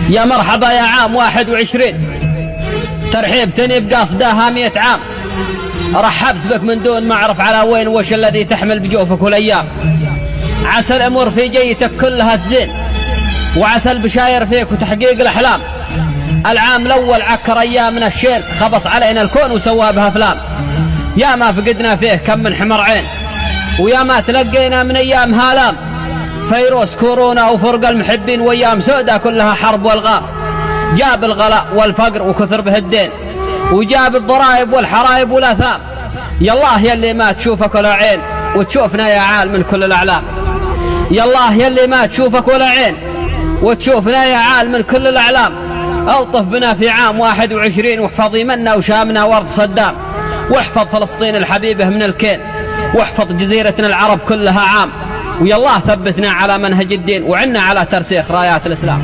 يا مرحبا يا عام 21 ترحيب تني بقصدها 100 عام. رحبت بك من دون ما أعرف على وين وش الذي تحمل بجوفك والأيام. عسى الأمور في جيتك كلها تزين، وعسى البشاير فيك وتحقيق الأحلام. العام الأول عكر أيامنا الشين، خبص علينا الكون وسوى بها أفلام. يا ما فقدنا فيه كم من حمر عين، ويا ما تلقينا من أيام هالام. فيروس كورونا وفرق المحبين، وأيام سودة كلها حرب والغام. جاب الغلاء والفقر وكثر به الدين، وجاب الضرائب والحرايب والآثام. يالله يلي ما تشوفك ولا عين، وتشوفنا يا عال من كل الأعلام. يالله يلي ما تشوفك ولا عين، وتشوفنا يا عال من كل الأعلام. ألطف بنا في عام 21، واحفظ يمنا وشامنا وارض صدام. واحفظ فلسطين الحبيبة من الكين، واحفظ جزيرتنا العرب كلها عام. ويالله ثبتنا على منهج الدين، وعنا على ترسيخ رايات الإسلام.